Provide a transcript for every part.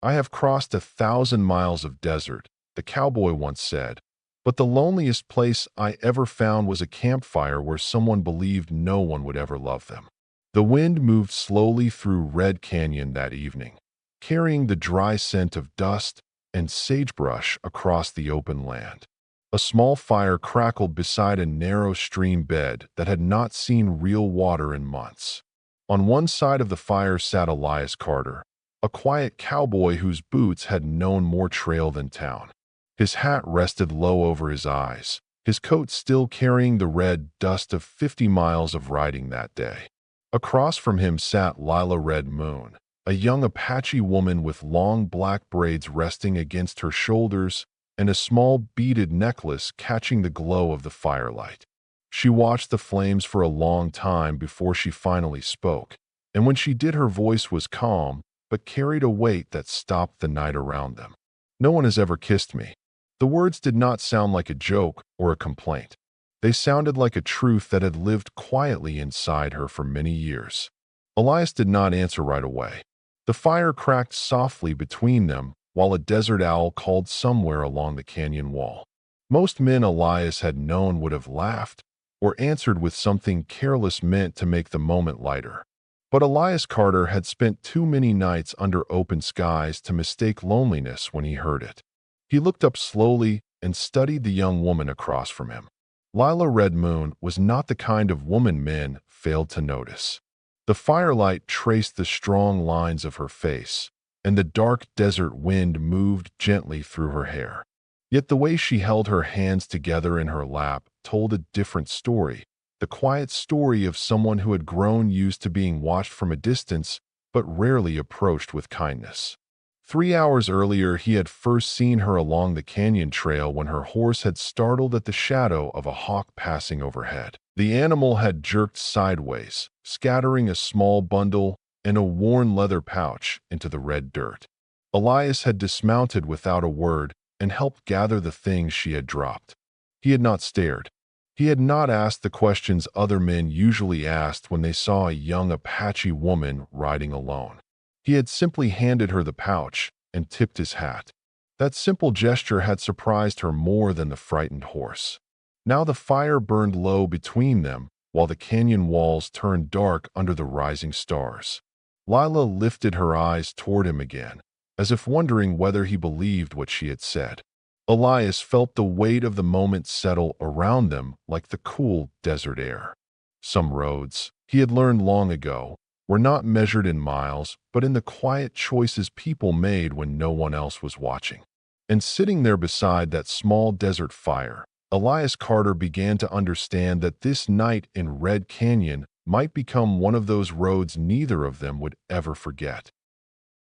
I have crossed 1,000 miles of desert, the cowboy once said, but the loneliest place I ever found was a campfire where someone believed no one would ever love them. The wind moved slowly through Red Canyon that evening, carrying the dry scent of dust and sagebrush across the open land. A small fire crackled beside a narrow stream bed that had not seen real water in months. On one side of the fire sat Elias Carter, a quiet cowboy whose boots had known more trail than town. His hat rested low over his eyes, his coat still carrying the red dust of 50 miles of riding that day. Across from him sat Lila Red Moon, a young Apache woman with long black braids resting against her shoulders and a small beaded necklace catching the glow of the firelight. She watched the flames for a long time before she finally spoke, and when she did her voice was calm but carried a weight that stopped the night around them. "No one has ever kissed me." The words did not sound like a joke or a complaint. They sounded like a truth that had lived quietly inside her for many years. Elias did not answer right away. The fire cracked softly between them while a desert owl called somewhere along the canyon wall. Most men Elias had known would have laughed or answered with something careless meant to make the moment lighter. But Elias Carter had spent too many nights under open skies to mistake loneliness when he heard it. He looked up slowly and studied the young woman across from him. Lila Red Moon was not the kind of woman men failed to notice. The firelight traced the strong lines of her face, and the dark desert wind moved gently through her hair. Yet the way she held her hands together in her lap told a different story, the quiet story of someone who had grown used to being watched from a distance but rarely approached with kindness. 3 hours earlier, he had first seen her along the canyon trail when her horse had startled at the shadow of a hawk passing overhead. The animal had jerked sideways, scattering a small bundle and a worn leather pouch into the red dirt. Elias had dismounted without a word and helped gather the things she had dropped. He had not stared. He had not asked the questions other men usually asked when they saw a young Apache woman riding alone. He had simply handed her the pouch and tipped his hat. That simple gesture had surprised her more than the frightened horse. Now the fire burned low between them, while the canyon walls turned dark under the rising stars. Lila lifted her eyes toward him again, as if wondering whether he believed what she had said. Elias felt the weight of the moment settle around them like the cool desert air. Some roads, he had learned long ago, were not measured in miles, but in the quiet choices people made when no one else was watching. And sitting there beside that small desert fire, Elias Carter began to understand that this night in Red Canyon might become one of those roads neither of them would ever forget.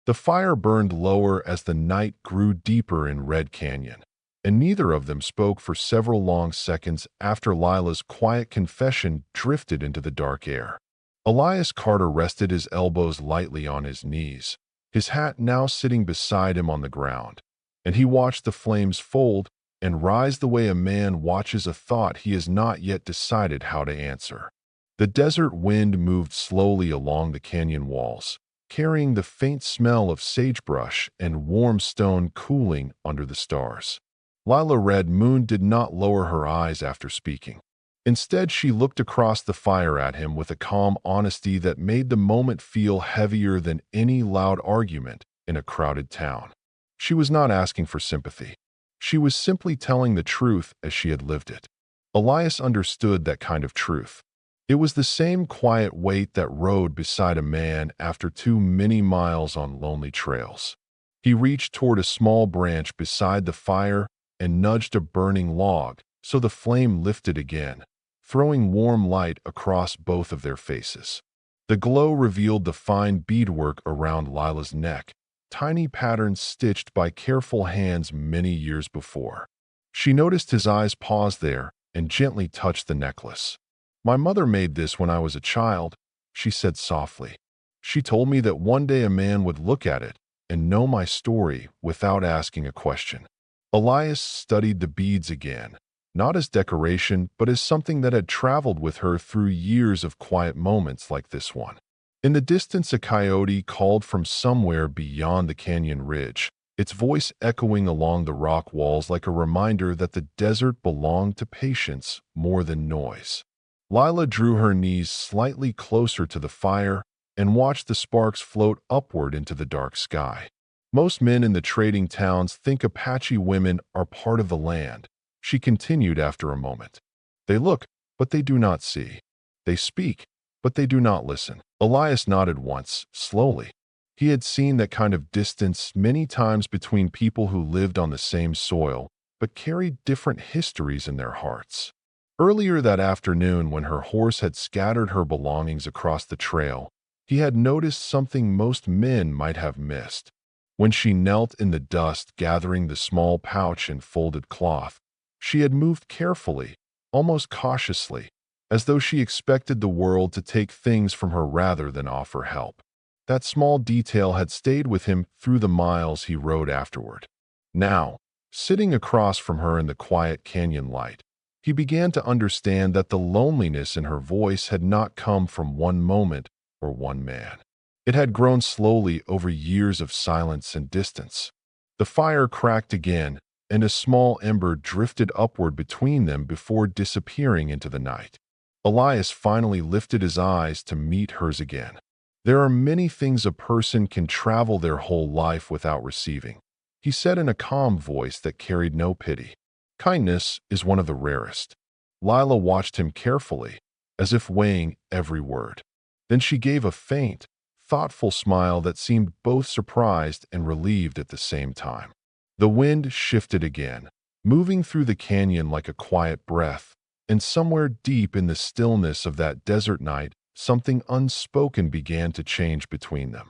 The fire burned lower as the night grew deeper in Red Canyon, and neither of them spoke for several long seconds after Lila's quiet confession drifted into the dark air. Elias Carter rested his elbows lightly on his knees, his hat now sitting beside him on the ground, and he watched the flames fold and rise the way a man watches a thought he has not yet decided how to answer. The desert wind moved slowly along the canyon walls, carrying the faint smell of sagebrush and warm stone cooling under the stars. Lila Red Moon did not lower her eyes after speaking. Instead, she looked across the fire at him with a calm honesty that made the moment feel heavier than any loud argument in a crowded town. She was not asking for sympathy. She was simply telling the truth as she had lived it. Elias understood that kind of truth. It was the same quiet weight that rode beside a man after too many miles on lonely trails. He reached toward a small branch beside the fire and nudged a burning log so the flame lifted again, throwing warm light across both of their faces. The glow revealed the fine beadwork around Lila's neck, tiny patterns stitched by careful hands many years before. She noticed his eyes pause there and gently touched the necklace. "My mother made this when I was a child," she said softly. "She told me that one day a man would look at it and know my story without asking a question." Elias studied the beads again, not as decoration, but as something that had traveled with her through years of quiet moments like this one. In the distance, a coyote called from somewhere beyond the canyon ridge, its voice echoing along the rock walls like a reminder that the desert belonged to patience more than noise. Lila drew her knees slightly closer to the fire and watched the sparks float upward into the dark sky. Most men in the trading towns think Apache women are part of the land, she continued after a moment. They look, but they do not see. They speak, but they do not listen. Elias nodded once, slowly. He had seen that kind of distance many times between people who lived on the same soil, but carried different histories in their hearts. Earlier that afternoon, when her horse had scattered her belongings across the trail, he had noticed something most men might have missed. When she knelt in the dust gathering the small pouch and folded cloth, she had moved carefully, almost cautiously, as though she expected the world to take things from her rather than offer help. That small detail had stayed with him through the miles he rode afterward. Now, sitting across from her in the quiet canyon light, he began to understand that the loneliness in her voice had not come from one moment or one man. It had grown slowly over years of silence and distance. The fire cracked again, and a small ember drifted upward between them before disappearing into the night. Elias finally lifted his eyes to meet hers again. There are many things a person can travel their whole life without receiving, he said in a calm voice that carried no pity. Kindness is one of the rarest. Lila watched him carefully, as if weighing every word. Then she gave a faint, thoughtful smile that seemed both surprised and relieved at the same time. The wind shifted again, moving through the canyon like a quiet breath, and somewhere deep in the stillness of that desert night, something unspoken began to change between them.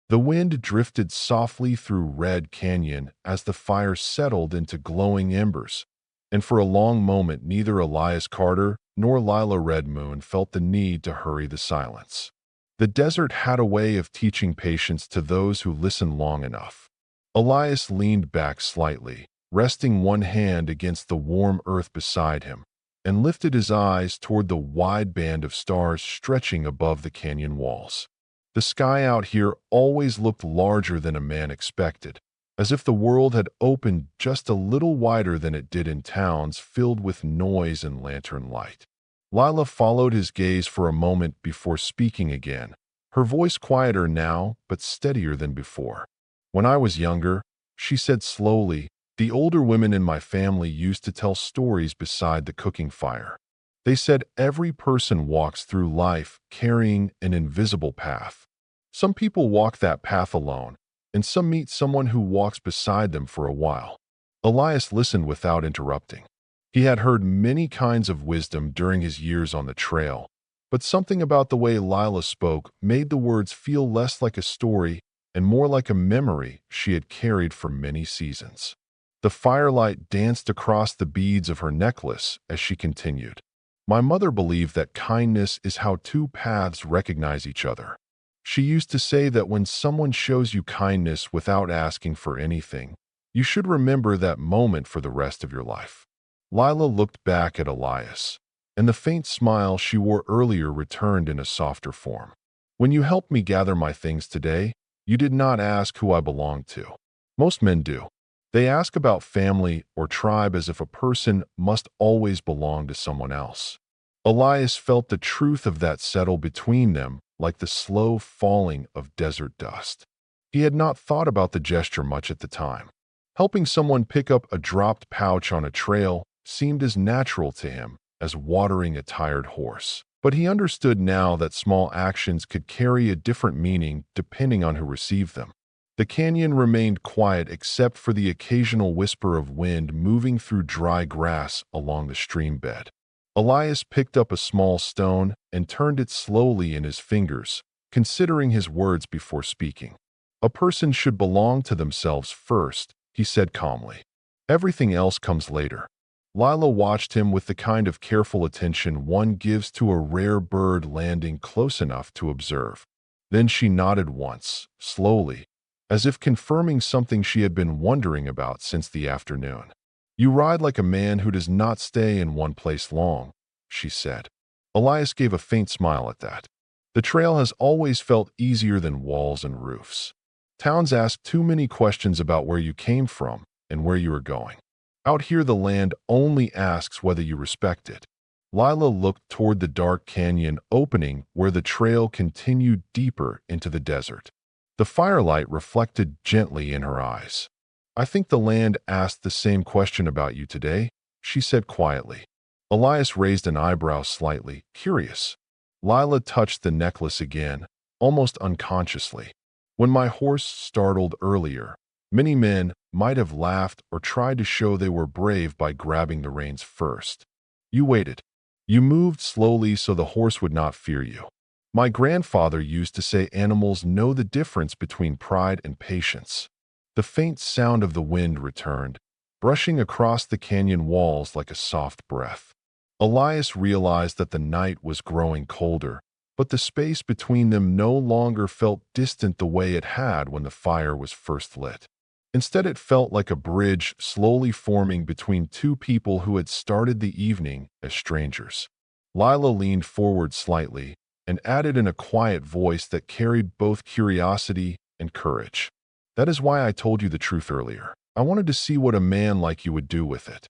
The wind drifted softly through Red Canyon as the fire settled into glowing embers, and for a long moment neither Elias Carter nor Lila Red Moon felt the need to hurry the silence. The desert had a way of teaching patience to those who listen long enough. Elias leaned back slightly, resting one hand against the warm earth beside him, and lifted his eyes toward the wide band of stars stretching above the canyon walls. The sky out here always looked larger than a man expected, as if the world had opened just a little wider than it did in towns filled with noise and lantern light. Lila followed his gaze for a moment before speaking again, her voice quieter now but steadier than before. When I was younger, she said slowly, the older women in my family used to tell stories beside the cooking fire. They said every person walks through life carrying an invisible path. Some people walk that path alone, and some meet someone who walks beside them for a while. Elias listened without interrupting. He had heard many kinds of wisdom during his years on the trail, but something about the way Lila spoke made the words feel less like a story and more like a memory she had carried for many seasons. The firelight danced across the beads of her necklace as she continued. My mother believed that kindness is how two paths recognize each other. She used to say that when someone shows you kindness without asking for anything, you should remember that moment for the rest of your life. Lila looked back at Elias, and the faint smile she wore earlier returned in a softer form. When you helped me gather my things today, you did not ask who I belonged to. Most men do. They ask about family or tribe as if a person must always belong to someone else. Elias felt the truth of that settle between them like the slow falling of desert dust. He had not thought about the gesture much at the time. Helping someone pick up a dropped pouch on a trail seemed as natural to him as watering a tired horse. But he understood now that small actions could carry a different meaning depending on who received them. The canyon remained quiet except for the occasional whisper of wind moving through dry grass along the stream bed. Elias picked up a small stone and turned it slowly in his fingers, considering his words before speaking. A person should belong to themselves first, he said calmly. Everything else comes later. Lila watched him with the kind of careful attention one gives to a rare bird landing close enough to observe. Then she nodded once, slowly, as if confirming something she had been wondering about since the afternoon. You ride like a man who does not stay in one place long, she said. Elias gave a faint smile at that. The trail has always felt easier than walls and roofs. Towns ask too many questions about where you came from and where you are going. Out here, the land only asks whether you respect it. Lila looked toward the dark canyon opening where the trail continued deeper into the desert. The firelight reflected gently in her eyes. I think the land asked the same question about you today, she said quietly. Elias raised an eyebrow slightly, curious. Lila touched the necklace again, almost unconsciously. When my horse startled earlier, many men might have laughed or tried to show they were brave by grabbing the reins first. You waited. You moved slowly so the horse would not fear you. My grandfather used to say animals know the difference between pride and patience. The faint sound of the wind returned, brushing across the canyon walls like a soft breath. Elias realized that the night was growing colder, but the space between them no longer felt distant the way it had when the fire was first lit. Instead, it felt like a bridge slowly forming between two people who had started the evening as strangers. Lila leaned forward slightly and added in a quiet voice that carried both curiosity and courage. That is why I told you the truth earlier. I wanted to see what a man like you would do with it.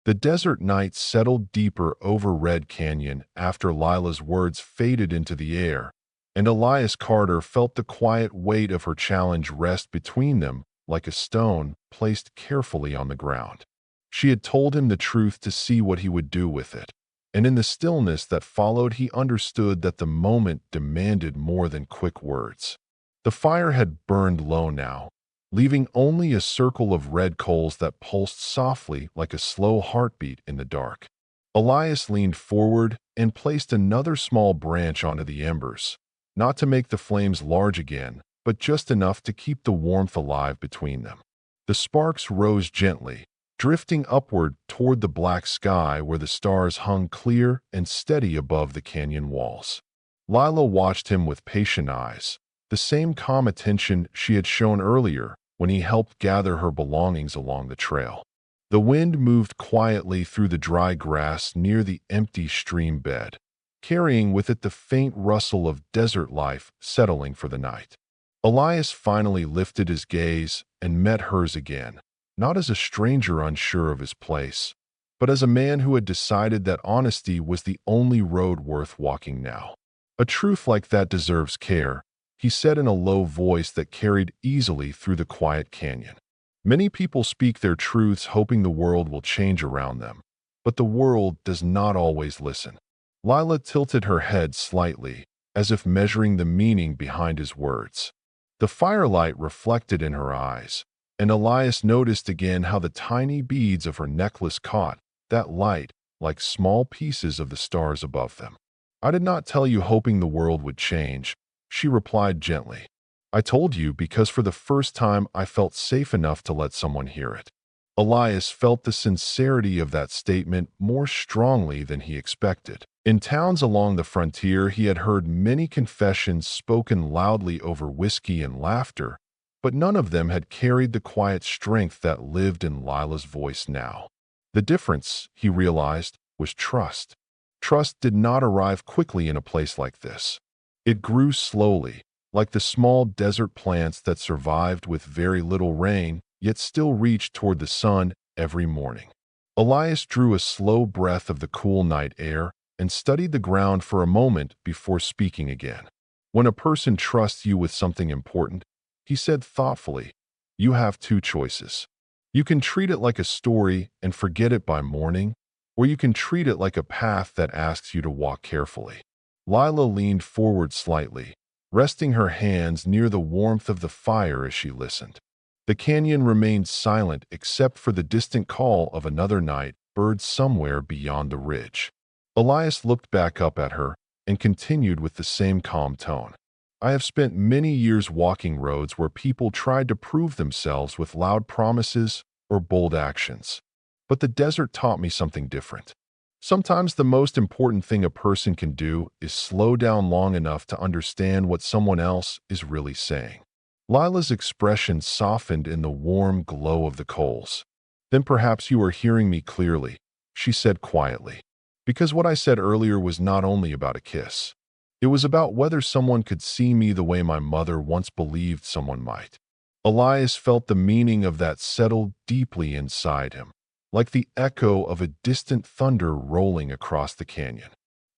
The desert night settled deeper over Red Canyon after Lila's words faded into the air, and Elias Carter felt the quiet weight of her challenge rest between them like a stone placed carefully on the ground. She had told him the truth to see what he would do with it, and in the stillness that followed he understood that the moment demanded more than quick words. The fire had burned low now, leaving only a circle of red coals that pulsed softly like a slow heartbeat in the dark. Elias leaned forward and placed another small branch onto the embers, not to make the flames large again, but just enough to keep the warmth alive between them. The sparks rose gently, drifting upward toward the black sky where the stars hung clear and steady above the canyon walls. Lila watched him with patient eyes, the same calm attention she had shown earlier when he helped gather her belongings along the trail. The wind moved quietly through the dry grass near the empty stream bed, carrying with it the faint rustle of desert life settling for the night. Elias finally lifted his gaze and met hers again, not as a stranger unsure of his place, but as a man who had decided that honesty was the only road worth walking now. A truth like that deserves care, he said in a low voice that carried easily through the quiet canyon. Many people speak their truths hoping the world will change around them, but the world does not always listen. Lila tilted her head slightly, as if measuring the meaning behind his words. The firelight reflected in her eyes, and Elias noticed again how the tiny beads of her necklace caught that light like small pieces of the stars above them. I did not tell you hoping the world would change, she replied gently. I told you because for the first time I felt safe enough to let someone hear it. Elias felt the sincerity of that statement more strongly than he expected. In towns along the frontier, he had heard many confessions spoken loudly over whiskey and laughter, but none of them had carried the quiet strength that lived in Lila's voice now. The difference, he realized, was trust. Trust did not arrive quickly in a place like this. It grew slowly, like the small desert plants that survived with very little rain, yet still reached toward the sun every morning. Elias drew a slow breath of the cool night air and studied the ground for a moment before speaking again. When a person trusts you with something important, he said thoughtfully, you have two choices. You can treat it like a story and forget it by morning, or you can treat it like a path that asks you to walk carefully. Lila leaned forward slightly, resting her hands near the warmth of the fire as she listened. The canyon remained silent except for the distant call of another night bird somewhere beyond the ridge. Elias looked back up at her and continued with the same calm tone. I have spent many years walking roads where people tried to prove themselves with loud promises or bold actions. But the desert taught me something different. Sometimes the most important thing a person can do is slow down long enough to understand what someone else is really saying. Lila's expression softened in the warm glow of the coals. Then perhaps you are hearing me clearly, she said quietly. Because what I said earlier was not only about a kiss. It was about whether someone could see me the way my mother once believed someone might. Elias felt the meaning of that settle deeply inside him, like the echo of a distant thunder rolling across the canyon.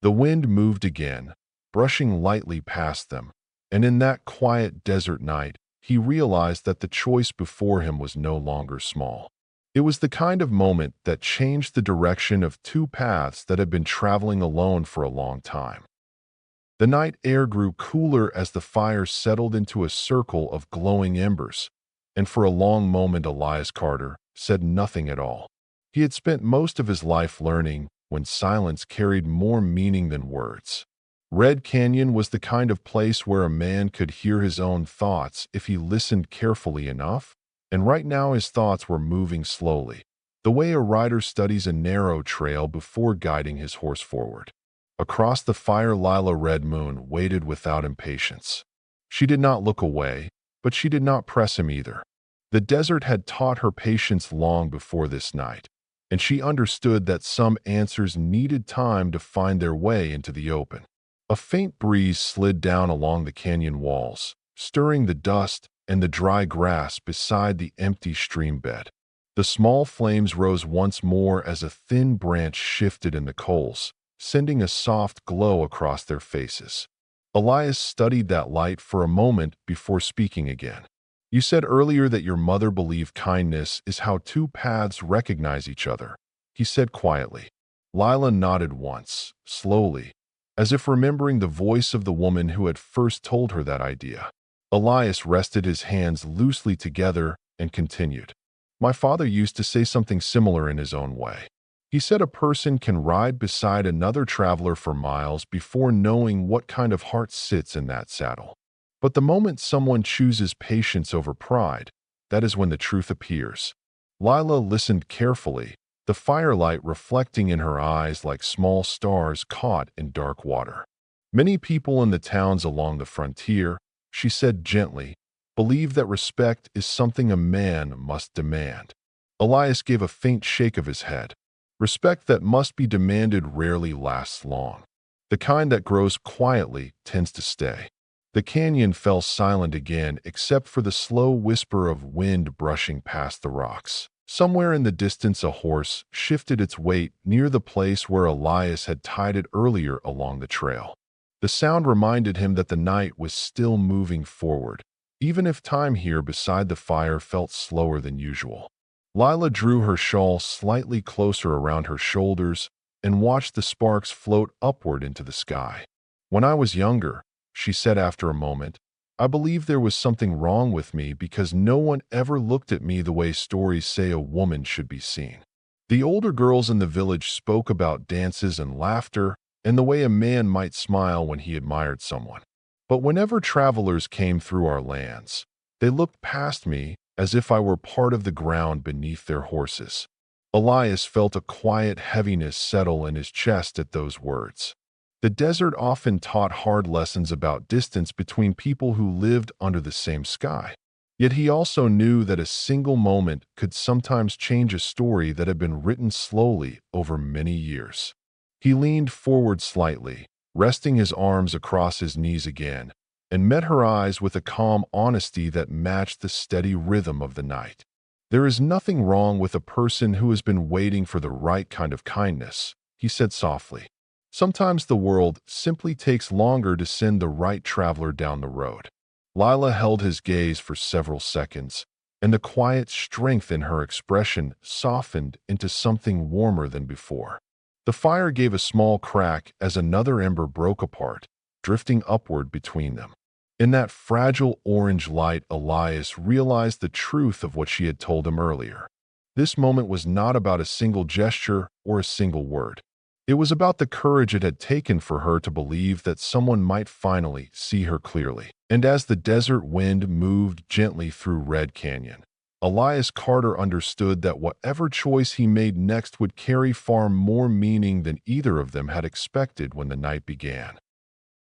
The wind moved again, brushing lightly past them, and in that quiet desert night, he realized that the choice before him was no longer small. It was the kind of moment that changed the direction of two paths that had been traveling alone for a long time. The night air grew cooler as the fire settled into a circle of glowing embers, and for a long moment Elias Carter said nothing at all. He had spent most of his life learning when silence carried more meaning than words. Red Canyon was the kind of place where a man could hear his own thoughts if he listened carefully enough, and right now his thoughts were moving slowly, the way a rider studies a narrow trail before guiding his horse forward. Across the fire Lila Red Moon waited without impatience. She did not look away, but she did not press him either. The desert had taught her patience long before this night, and she understood that some answers needed time to find their way into the open. A faint breeze slid down along the canyon walls, stirring the dust and the dry grass beside the empty stream bed. The small flames rose once more as a thin branch shifted in the coals, sending a soft glow across their faces. Elias studied that light for a moment before speaking again. You said earlier that your mother believed kindness is how two paths recognize each other, he said quietly. Lila nodded once, slowly, as if remembering the voice of the woman who had first told her that idea. Elias rested his hands loosely together and continued. My father used to say something similar in his own way. He said a person can ride beside another traveler for miles before knowing what kind of heart sits in that saddle. But the moment someone chooses patience over pride, that is when the truth appears. Lila listened carefully, the firelight reflecting in her eyes like small stars caught in dark water. Many people in the towns along the frontier, she said gently, believe that respect is something a man must demand. Elias gave a faint shake of his head. Respect that must be demanded rarely lasts long. The kind that grows quietly tends to stay. The canyon fell silent again except for the slow whisper of wind brushing past the rocks. Somewhere in the distance a horse shifted its weight near the place where Elias had tied it earlier along the trail. The sound reminded him that the night was still moving forward, even if time here beside the fire felt slower than usual. Lila drew her shawl slightly closer around her shoulders and watched the sparks float upward into the sky. When I was younger, she said after a moment, I believe there was something wrong with me because no one ever looked at me the way stories say a woman should be seen. The older girls in the village spoke about dances and laughter and the way a man might smile when he admired someone. But whenever travelers came through our lands, they looked past me as if I were part of the ground beneath their horses. Elias felt a quiet heaviness settle in his chest at those words. The desert often taught hard lessons about distance between people who lived under the same sky. Yet he also knew that a single moment could sometimes change a story that had been written slowly over many years. He leaned forward slightly, resting his arms across his knees again, and met her eyes with a calm honesty that matched the steady rhythm of the night. There is nothing wrong with a person who has been waiting for the right kind of kindness, he said softly. Sometimes the world simply takes longer to send the right traveler down the road. Lila held his gaze for several seconds, and the quiet strength in her expression softened into something warmer than before. The fire gave a small crack as another ember broke apart, drifting upward between them. In that fragile orange light, Elias realized the truth of what she had told him earlier. This moment was not about a single gesture or a single word. It was about the courage it had taken for her to believe that someone might finally see her clearly. And as the desert wind moved gently through Red Canyon, Elias Carter understood that whatever choice he made next would carry far more meaning than either of them had expected when the night began.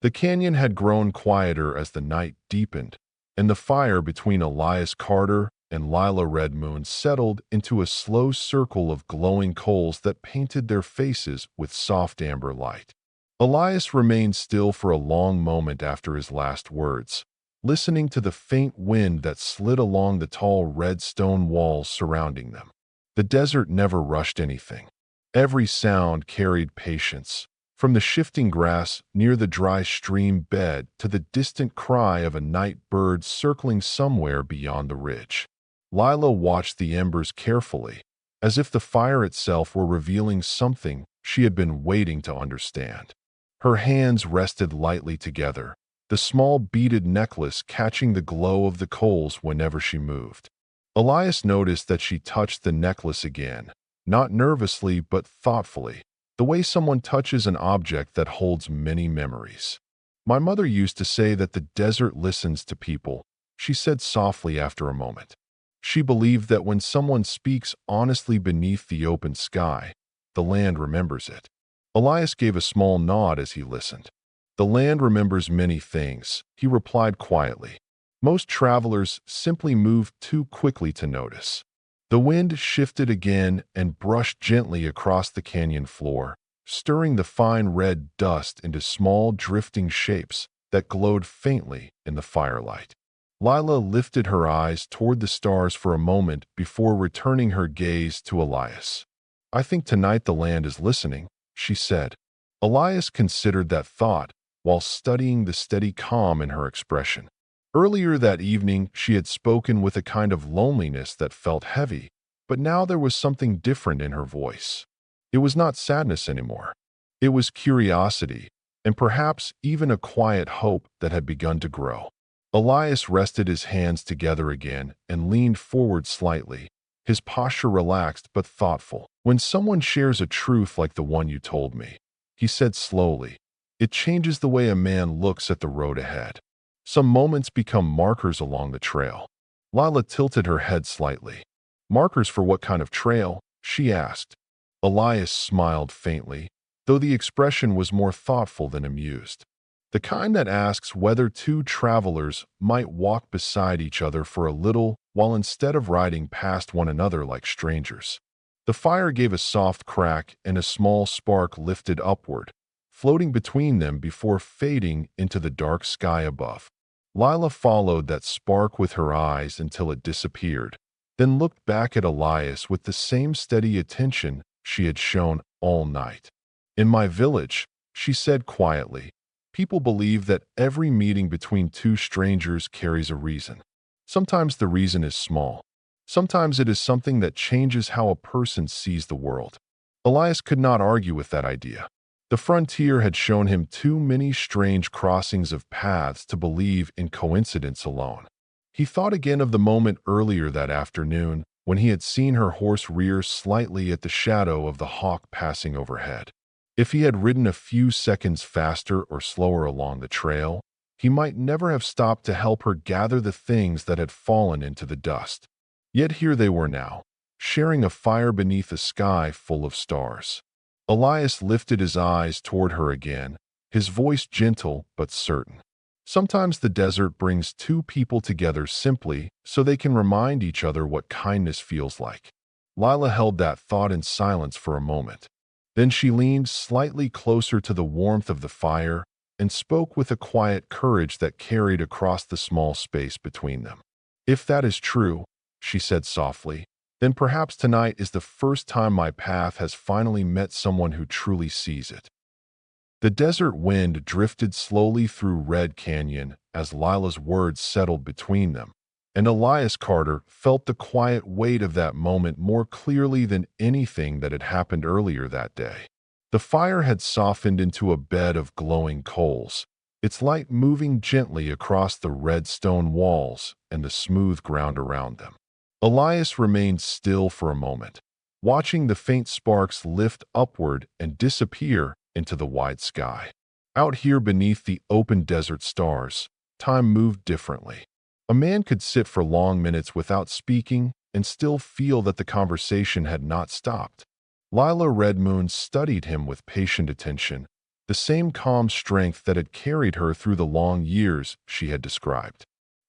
The canyon had grown quieter as the night deepened, and the fire between Elias Carter and Lila Red Moon settled into a slow circle of glowing coals that painted their faces with soft amber light. Elias remained still for a long moment after his last words, listening to the faint wind that slid along the tall red stone walls surrounding them. The desert never rushed anything. Every sound carried patience, from the shifting grass near the dry stream bed to the distant cry of a night bird circling somewhere beyond the ridge. Lila watched the embers carefully, as if the fire itself were revealing something she had been waiting to understand. Her hands rested lightly together, the small beaded necklace catching the glow of the coals whenever she moved. Elias noticed that she touched the necklace again, not nervously but thoughtfully, the way someone touches an object that holds many memories. "My mother used to say that the desert listens to people," she said softly after a moment. She believed that when someone speaks honestly beneath the open sky, the land remembers it. Elias gave a small nod as he listened. "The land remembers many things," he replied quietly. "Most travelers simply move too quickly to notice." The wind shifted again and brushed gently across the canyon floor, stirring the fine red dust into small drifting shapes that glowed faintly in the firelight. Lila lifted her eyes toward the stars for a moment before returning her gaze to Elias. "I think tonight the land is listening," she said. Elias considered that thought while studying the steady calm in her expression. Earlier that evening, she had spoken with a kind of loneliness that felt heavy, but now there was something different in her voice. It was not sadness anymore. It was curiosity, and perhaps even a quiet hope that had begun to grow. Elias rested his hands together again and leaned forward slightly, his posture relaxed but thoughtful. "When someone shares a truth like the one you told me," he said slowly, "it changes the way a man looks at the road ahead. Some moments become markers along the trail." Lila tilted her head slightly. "Markers for what kind of trail?" she asked. Elias smiled faintly, though the expression was more thoughtful than amused. "The kind that asks whether two travelers might walk beside each other for a little while instead of riding past one another like strangers." The fire gave a soft crack and a small spark lifted upward, floating between them before fading into the dark sky above. Lila followed that spark with her eyes until it disappeared, then looked back at Elias with the same steady attention she had shown all night. "In my village," she said quietly, "people believe that every meeting between two strangers carries a reason. Sometimes the reason is small. Sometimes it is something that changes how a person sees the world." Elias could not argue with that idea. The frontier had shown him too many strange crossings of paths to believe in coincidence alone. He thought again of the moment earlier that afternoon when he had seen her horse rear slightly at the shadow of the hawk passing overhead. If he had ridden a few seconds faster or slower along the trail, he might never have stopped to help her gather the things that had fallen into the dust. Yet here they were now, sharing a fire beneath a sky full of stars. Elias lifted his eyes toward her again, his voice gentle but certain. "Sometimes the desert brings two people together simply so they can remind each other what kindness feels like." Lila held that thought in silence for a moment. Then she leaned slightly closer to the warmth of the fire and spoke with a quiet courage that carried across the small space between them. "If that is true," she said softly, "then perhaps tonight is the first time my path has finally met someone who truly sees it." The desert wind drifted slowly through Red Canyon as Lila's words settled between them, and Elias Carter felt the quiet weight of that moment more clearly than anything that had happened earlier that day. The fire had softened into a bed of glowing coals, its light moving gently across the red stone walls and the smooth ground around them. Elias remained still for a moment, watching the faint sparks lift upward and disappear into the wide sky. Out here beneath the open desert stars, time moved differently. A man could sit for long minutes without speaking and still feel that the conversation had not stopped. Lila Redmoon studied him with patient attention, the same calm strength that had carried her through the long years she had described.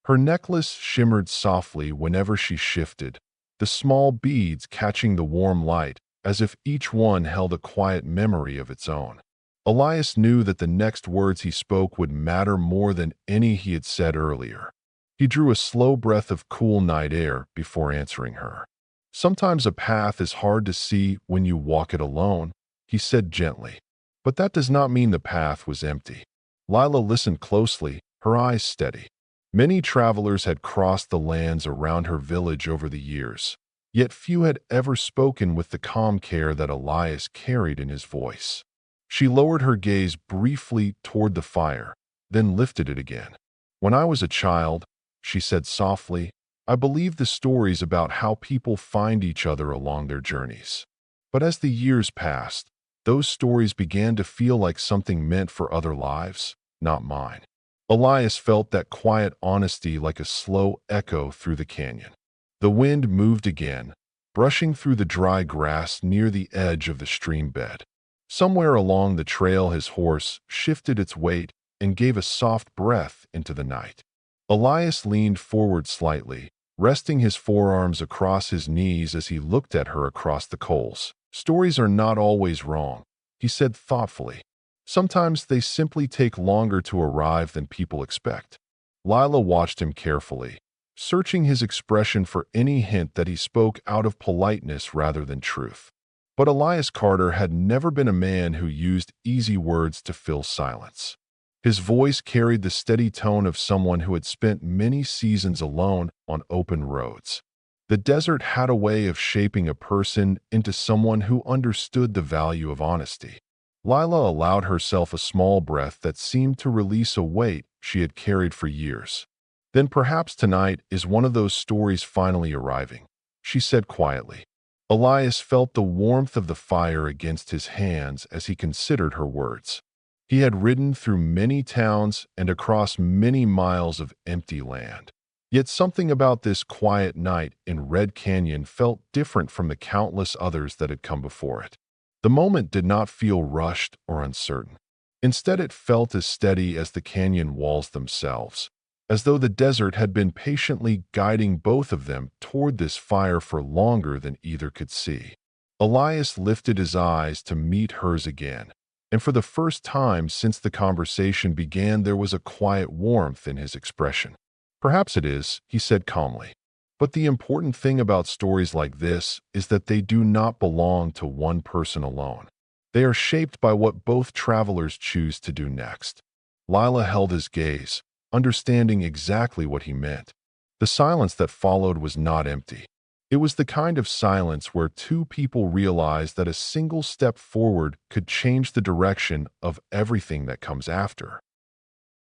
Her necklace shimmered softly whenever she shifted, the small beads catching the warm light as if each one held a quiet memory of its own. Elias knew that the next words he spoke would matter more than any he had said earlier. He drew a slow breath of cool night air before answering her. "Sometimes a path is hard to see when you walk it alone," he said gently. But that does not mean the path was empty. Lila listened closely, her eyes steady. Many travelers had crossed the lands around her village over the years, yet few had ever spoken with the calm care that Elias carried in his voice. She lowered her gaze briefly toward the fire, then lifted it again. "When I was a child," she said softly, "I believed the stories about how people find each other along their journeys. But as the years passed, those stories began to feel like something meant for other lives, not mine." Elias felt that quiet honesty like a slow echo through the canyon. The wind moved again, brushing through the dry grass near the edge of the stream bed. Somewhere along the trail his horse shifted its weight and gave a soft breath into the night. Elias leaned forward slightly, resting his forearms across his knees as he looked at her across the coals. "Stories are not always wrong," he said thoughtfully. "Sometimes they simply take longer to arrive than people expect." Lila watched him carefully, searching his expression for any hint that he spoke out of politeness rather than truth. But Elias Carter had never been a man who used easy words to fill silence. His voice carried the steady tone of someone who had spent many seasons alone on open roads. The desert had a way of shaping a person into someone who understood the value of honesty. Lila allowed herself a small breath that seemed to release a weight she had carried for years. "Then perhaps tonight is one of those stories finally arriving," she said quietly. Elias felt the warmth of the fire against his hands as he considered her words. He had ridden through many towns and across many miles of empty land. Yet something about this quiet night in Red Canyon felt different from the countless others that had come before it. The moment did not feel rushed or uncertain. Instead, it felt as steady as the canyon walls themselves, as though the desert had been patiently guiding both of them toward this fire for longer than either could see. Elias lifted his eyes to meet hers again, and for the first time since the conversation began there was a quiet warmth in his expression. "Perhaps it is," he said calmly. "But the important thing about stories like this is that they do not belong to one person alone. They are shaped by what both travelers choose to do next." Lila held his gaze, understanding exactly what he meant. The silence that followed was not empty. It was the kind of silence where two people realized that a single step forward could change the direction of everything that comes after.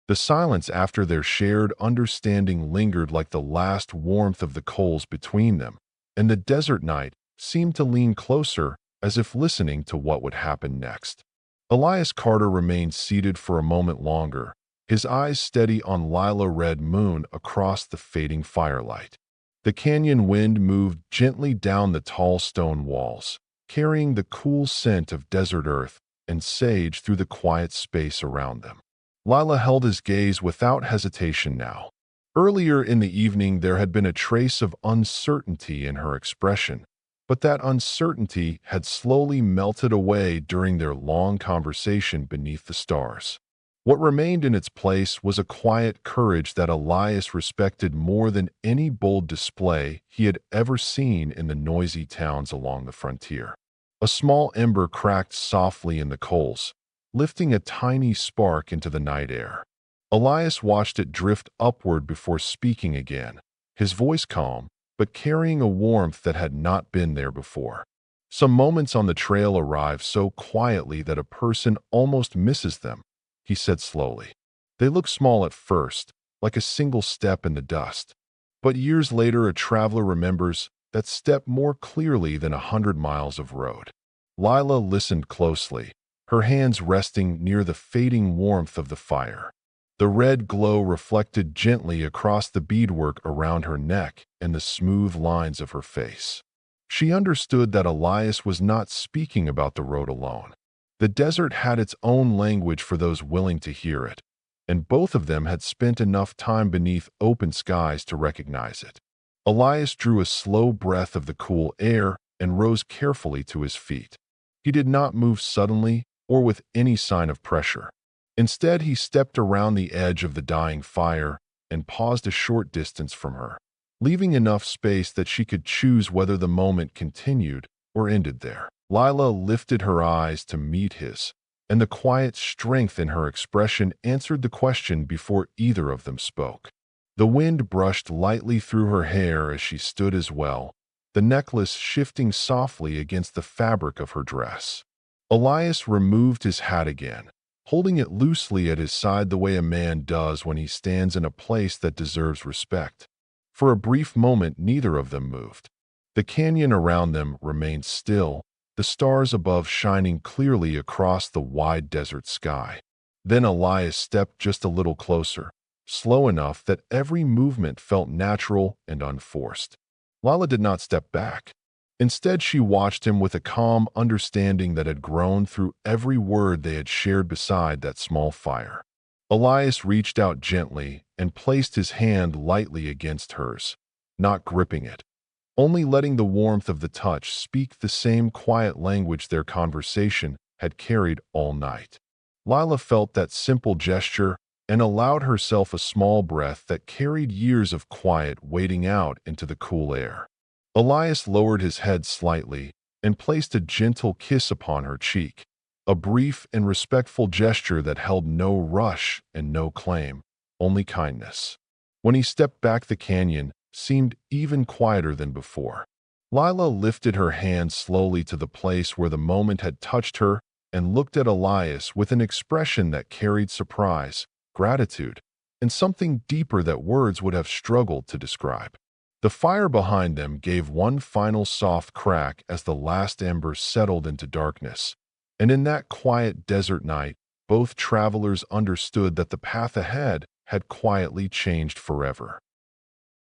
The silence after their shared understanding lingered like the last warmth of the coals between them, and the desert night seemed to lean closer as if listening to what would happen next. Elias Carter remained seated for a moment longer, his eyes steady on Lila red moon across the fading firelight. The canyon wind moved gently down the tall stone walls, carrying the cool scent of desert earth and sage through the quiet space around them. Lila held his gaze without hesitation now. Earlier in the evening there had been a trace of uncertainty in her expression, but that uncertainty had slowly melted away during their long conversation beneath the stars. What remained in its place was a quiet courage that Elias respected more than any bold display he had ever seen in the noisy towns along the frontier. A small ember cracked softly in the coals, lifting a tiny spark into the night air. Elias watched it drift upward before speaking again, his voice calm, but carrying a warmth that had not been there before. "Some moments on the trail arrive so quietly that a person almost misses them," he said slowly. "They look small at first, like a single step in the dust. But years later a traveler remembers that step more clearly than 100 miles of road." Lila listened closely, her hands resting near the fading warmth of the fire. The red glow reflected gently across the beadwork around her neck and the smooth lines of her face. She understood that Elias was not speaking about the road alone. The desert had its own language for those willing to hear it, and both of them had spent enough time beneath open skies to recognize it. Elias drew a slow breath of the cool air and rose carefully to his feet. He did not move suddenly, or with any sign of pressure. Instead, he stepped around the edge of the dying fire and paused a short distance from her, leaving enough space that she could choose whether the moment continued or ended there. Lila lifted her eyes to meet his, and the quiet strength in her expression answered the question before either of them spoke. The wind brushed lightly through her hair as she stood as well, the necklace shifting softly against the fabric of her dress. Elias removed his hat again, holding it loosely at his side the way a man does when he stands in a place that deserves respect. For a brief moment, neither of them moved. The canyon around them remained still, the stars above shining clearly across the wide desert sky. Then Elias stepped just a little closer, slow enough that every movement felt natural and unforced. Lila did not step back. Instead, she watched him with a calm understanding that had grown through every word they had shared beside that small fire. Elias reached out gently and placed his hand lightly against hers, not gripping it, only letting the warmth of the touch speak the same quiet language their conversation had carried all night. Lila felt that simple gesture and allowed herself a small breath that carried years of quiet waiting out into the cool air. Elias lowered his head slightly and placed a gentle kiss upon her cheek, a brief and respectful gesture that held no rush and no claim, only kindness. When he stepped back, the canyon seemed even quieter than before. Lila lifted her hand slowly to the place where the moment had touched her and looked at Elias with an expression that carried surprise, gratitude, and something deeper that words would have struggled to describe. The fire behind them gave one final soft crack as the last embers settled into darkness, and in that quiet desert night, both travelers understood that the path ahead had quietly changed forever.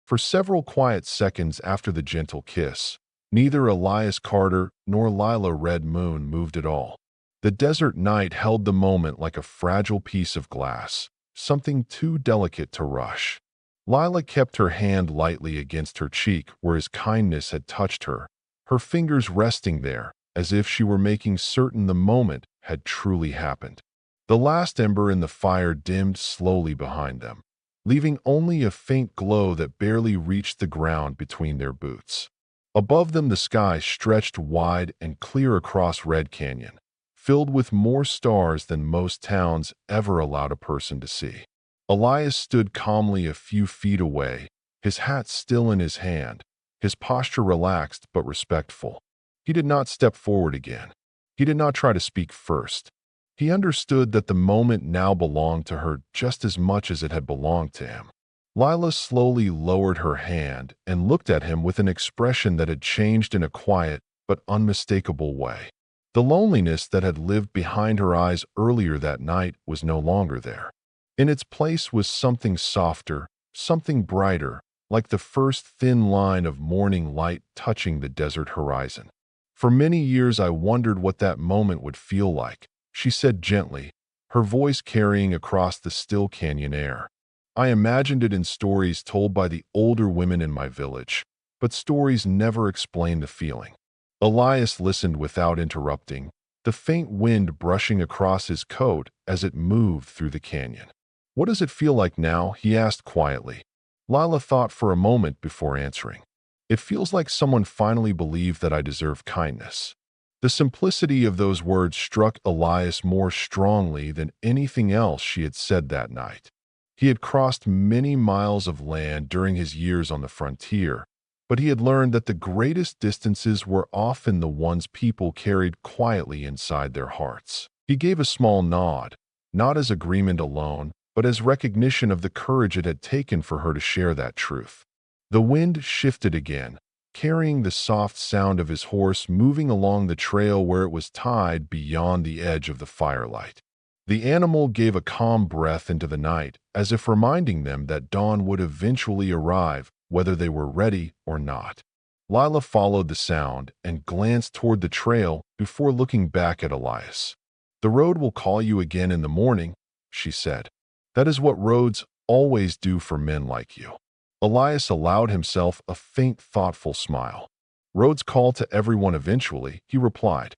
For several quiet seconds after the gentle kiss, neither Elias Carter nor Lila Red Moon moved at all. The desert night held the moment like a fragile piece of glass, something too delicate to rush. Lila kept her hand lightly against her cheek where his kindness had touched her, her fingers resting there as if she were making certain the moment had truly happened. The last ember in the fire dimmed slowly behind them, leaving only a faint glow that barely reached the ground between their boots. Above them, the sky stretched wide and clear across Red Canyon, filled with more stars than most towns ever allowed a person to see. Elias stood calmly a few feet away, his hat still in his hand, his posture relaxed but respectful. He did not step forward again. He did not try to speak first. He understood that the moment now belonged to her just as much as it had belonged to him. Lila slowly lowered her hand and looked at him with an expression that had changed in a quiet but unmistakable way. The loneliness that had lived behind her eyes earlier that night was no longer there. In its place was something softer, something brighter, like the first thin line of morning light touching the desert horizon. For many years I wondered what that moment would feel like, she said gently, her voice carrying across the still canyon air. I imagined it in stories told by the older women in my village, but stories never explained the feeling. Elias listened without interrupting, the faint wind brushing across his coat as it moved through the canyon. What does it feel like now? He asked quietly. Lila thought for a moment before answering. It feels like someone finally believed that I deserve kindness. The simplicity of those words struck Elias more strongly than anything else she had said that night. He had crossed many miles of land during his years on the frontier, but he had learned that the greatest distances were often the ones people carried quietly inside their hearts. He gave a small nod, not as agreement alone, but as recognition of the courage it had taken for her to share that truth. The wind shifted again, carrying the soft sound of his horse moving along the trail where it was tied beyond the edge of the firelight. The animal gave a calm breath into the night, as if reminding them that dawn would eventually arrive, whether they were ready or not. Lila followed the sound and glanced toward the trail before looking back at Elias. "The road will call you again in the morning," she said. "That is what roads always do for men like you." Elias allowed himself a faint, thoughtful smile. "Roads call to everyone eventually," he replied.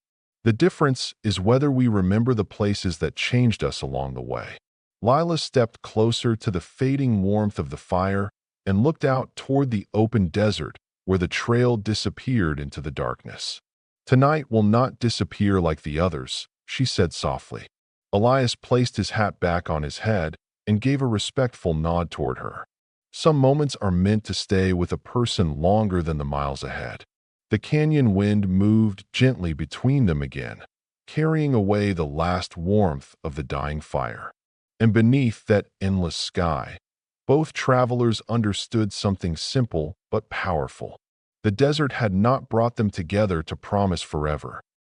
The difference is whether we remember the places that changed us along the way. Lila stepped closer to the fading warmth of the fire and looked out toward the open desert where the trail disappeared into the darkness. Tonight will not disappear like the others, she said softly. Elias placed his hat back on his head and gave a respectful nod toward her. Some moments are meant to stay with a person longer than the miles ahead. The canyon wind moved gently between them again, carrying away the last warmth of the dying fire. And beneath that endless sky, both travelers understood something simple but powerful. The desert had not brought them together to promise forever.